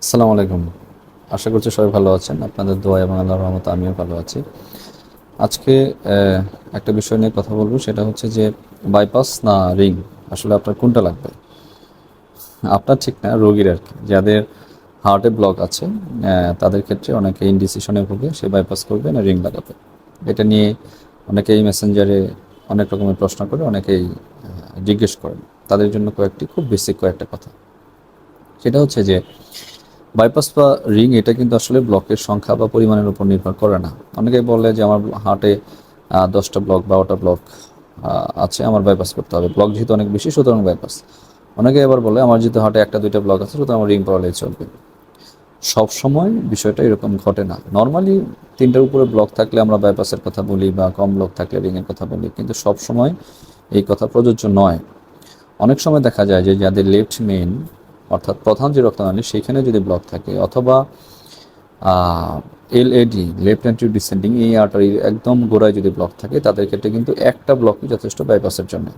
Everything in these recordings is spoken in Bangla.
আসসালামু আলাইকুম। আশা করছি সবাই ভালো আছেন। আপনাদের দোয়া এবং আল্লাহর রহমতে আমিও ভালো আছি। আজকে একটা বিষয় নিয়ে কথা বলব, সেটা হচ্ছে যে বাইপাস না রিং, আসলে আপনার কোনটা লাগবে? আপনার ঠিক না, রোগীর আর কি। যাদের হার্টে ব্লক আছে তাদের ক্ষেত্রে অনেকে ইনডিসিশনে ভুগে সে বাইপাস করবে না রিং লাগাবে। এটা নিয়ে অনেকেই মেসেঞ্জারে অনেক রকমের প্রশ্ন করে, অনেকেই জিজ্ঞেস করেন। তাদের জন্য খুব বেসিক কয়েকটা কথা। সেটা হচ্ছে যে বাইপাস বা রিং এটা কিন্তু আসলে ব্লকের সংখ্যা বা পরিমাণের উপর নির্ভর করে না। অনেকেই বলে যে আমার হার্টে 10টা ব্লক 12টা ব্লক আছে, আমার বাইপাস করতে হবে, ব্লক যেহেতু অনেক বেশি সুতরাং বাইপাস। অনেকে আবার বলে আমার যেহেতু হার্টে 1টা 2টা ব্লক আছে সুতরাং আমার রিং পরালেই চলবে। সব সময় বিষয়টা এরকম ঘটে না। নর্মালি 3টার উপরে ব্লক থাকলে আমরা বাইপাসের কথা বলি, বা কম ব্লক থাকলে রিংয়ের কথা বলি, কিন্তু সব সময় এই কথা প্রযোজ্য নয়। অনেক সময় দেখা যায় যে যাদের লেফট মেইন অর্থাৎ প্রধান যে রক্তনালী সেইখানে যদি ব্লক থাকে, অথবা এলএডি লেফট অ্যান্টিরিয়র ডিসেন্ডিং এই আর্টারির একদম গোড়ায় যদি ব্লক থাকে, তাদের ক্ষেত্রে কিন্তু একটা ব্লকই যথেষ্ট বাইপাসের জন্য।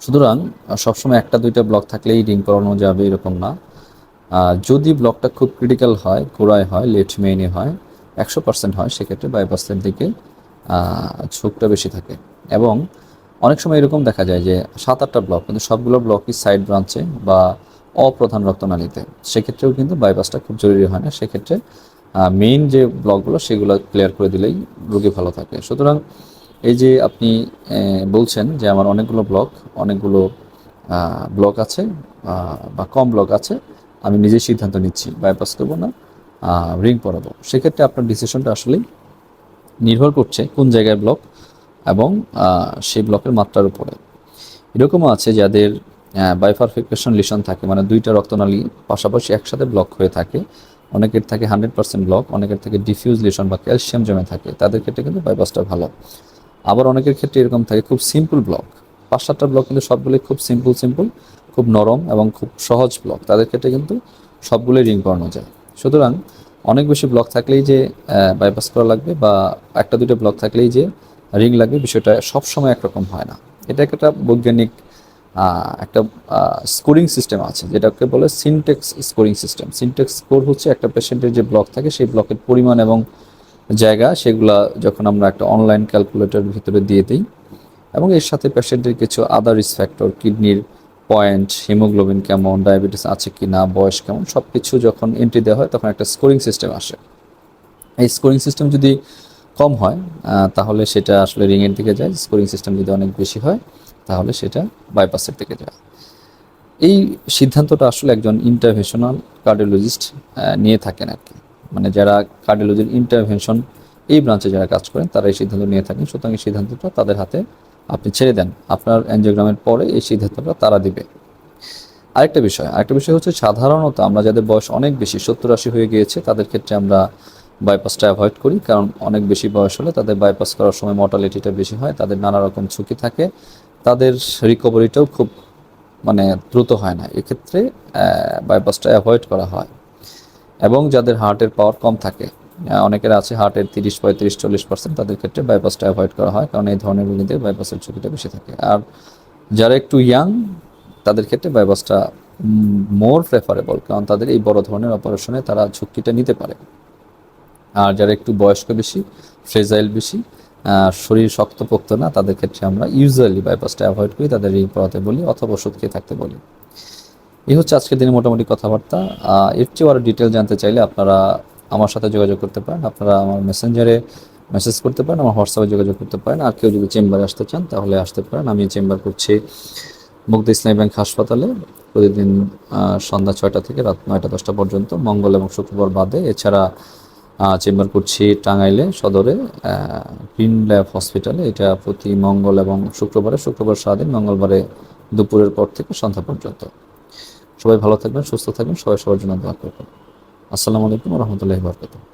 সুতরাং সবসময় 1টা 2টা ব্লক থাকলেই রিং করানো যাবে এরকম না। যদি ব্লকটা খুব ক্রিটিক্যাল হয়, গোড়ায় হয়, লেফট মেইনে হয়, 100% হয়, সেক্ষেত্রে বাইপাসের দিকে ঝোঁকটা বেশি থাকে। এবং অনেক সময় এরকম দেখা যায় যে 7-8টা ব্লক, কিন্তু সবগুলো ব্লকই সাইড ব্রাঞ্চে বা অপ্রধান রক্তনালীতে, সেক্ষেত্রেও কিন্তু বাইপাসটা খুব জরুরি হয় না। সেক্ষেত্রে মেইন যে ব্লকগুলো সেগুলো ক্লিয়ার করে দিলেই রোগী ভালো থাকে। সুতরাং এই যে আপনি বলছেন যে আমার অনেকগুলো ব্লক আছে বা কম ব্লক আছে, আমি নিজেই সিদ্ধান্ত নিচ্ছি বাইপাস করবো না রিং পরাবো, সেক্ষেত্রে আপনার ডিসিশনটা আসলেই নির্ভর করছে কোন জায়গায় ব্লক এবং সেই ব্লকের মাত্রার উপরে। এরকমও আছে যাদের বাইফারফিকেশন লিশন থাকে, মানে 2টা রক্তনালী পাশাপাশি একসাথে ব্লক হয়ে থাকে। অনেকের থাকে 100% ব্লক, অনেকের থেকে ডিফিউজ লিশন বা ক্যালসিয়াম জমে থাকে, তাদের ক্ষেত্রে কিন্তু বাইপাসটা ভালো। আবার অনেকের ক্ষেত্রে এরকম থাকে খুব সিম্পল ব্লক, 5-7টা ব্লক কিন্তু সবগুলোই খুব সিম্পল, খুব নরম এবং খুব সহজ ব্লক, তাদের ক্ষেত্রে কিন্তু সবগুলোই রিং করানো যায়। সুতরাং অনেক বেশি ব্লক থাকলেই যে বাইপাস করা লাগবে, বা 1টা 2টা ব্লক থাকলেই যে রিং লাগবে, বিষয়টা সবসময় একরকম হয় না। এটা একটা বৈজ্ঞানিক একটা স্কোরিং সিস্টেম আছে, যেটাকে বলে syntax scoring system. Syntax score হচ্ছে একটা পেশেন্টের যে ব্লক থাকে সেই ব্লকের পরিমাণ এবং জায়গা, সেগুলা যখন আমরা একটা অনলাইন ক্যালকুলেটরের ভিতরে দিয়ে দিই, এবং এর সাথে পেশেন্টের কিছু আদার রিস্ক ফ্যাক্টর, কিডনির পয়েন্ট, হিমোগ্লোবিন কেমন, ডায়াবেটিস আছে কি না, বয়স কেমন, সব কিছু যখন এন্ট্রি দেওয়া হয় তখন একটা স্কোরিং সিস্টেম আসে। এই স্কোরিং সিস্টেম যদি কম হয় তাহলে সেটা আসলে রিংয়ের দিকে যায়। স্কোরিং সিস্টেম যদি অনেক বেশি হয় তাহলে সেটা বাইপাসের দিকে যায়। এই সিদ্ধান্তটা আসলে একজন ইন্টারভেনশনাল কার্ডিওলজিস্ট নিয়ে থাকেন আর কি। মানে যারা কার্ডিওলজির ইন্টারভেনশন এই ব্রাঞ্চে যারা কাজ করেন তারা এই সিদ্ধান্ত নিয়ে থাকেন। সুতরাং এই সিদ্ধান্তটা তাদের হাতে আপনি ছেড়ে দেন, আপনার অ্যাঞ্জিওগ্রামের পরে এই সিদ্ধান্তটা তারা দিবে। আরেকটা বিষয় হচ্ছে, সাধারণত আমরা যাদের বয়স অনেক বেশি 70-80 হয়ে গিয়েছে তাদের ক্ষেত্রে আমরা বাইপাসটা অ্যাভয়েড করি, কারণ অনেক বেশি বয়স হলে তাদের বাইপাস করার সময় মর্টালিটিটা বেশি হয়, তাদের নানা রকম ঝুঁকি থাকে, তাদের রিকভারিটাও খুব মানে দ্রুত হয় না। এক্ষেত্রে বাইপাসটা অ্যাভয়েড করা হয়। এবং যাদের হার্টের পাওয়ার কম থাকে, অনেকের আছে হার্টের 30, 35, 40%, তাদের ক্ষেত্রে বাইপাসটা অ্যাভয়েড করা হয়, কারণ এই ধরনের রোগীদের বাইপাসের ঝুঁকিটা বেশি থাকে। আর যারা একটু ইয়াং তাদের ক্ষেত্রে বাইপাসটা মোর প্রেফারেবল, কারণ তাদের এই বড় ধরনের অপারেশনে তারা ঝুঁকিটা নিতে পারে। আর যারা একটু বয়স্ক বেশি, ফ্রেজাইল বেশি, শরীর শক্তপোক্ত না, তাদের ক্ষেত্রে আমরা ইউজুয়ালি বাইপাসটা অ্যাভয়েড করি, তাদের রিং পরাতে বলি অথবা ওষুধ খেয়ে থাকতে বলি। এই হচ্ছে আজকের দিনে মোটামুটি কথাবার্তা। এর চেয়েও আরও ডিটেল জানতে চাইলে আপনারা আমার সাথে যোগাযোগ করতে পারেন, আপনারা আমার মেসেঞ্জারে মেসেজ করতে পারেন, আমার হোয়াটসঅ্যাপে যোগাযোগ করতে পারেন। আর কেউ যদি চেম্বারে আসতে চান তাহলে আসতে পারেন। আমি চেম্বার করছি মুগদা ইসলামী ব্যাংক হাসপাতালে প্রতিদিন সন্ধ্যা 6টা থেকে রাত 9টা 10টা পর্যন্ত, মঙ্গল এবং শুক্রবার বাদে। এছাড়া চেম্বার করছি টাঙ্গাইলে সদরে গ্রিন ল্যাব হসপিটালে, এটা প্রতি মঙ্গল এবং শুক্রবার সারাদিন, মঙ্গলবারে দুপুরের পর থেকে সন্ধ্যা পর্যন্ত। সবাই ভালো থাকবেন, সুস্থ থাকবেন, সবাই সবার জন্য দোয়া করবেন। আসসালামু আলাইকুম ওয়া রাহমাতুল্লাহি ওয়া বারাকাতুহু।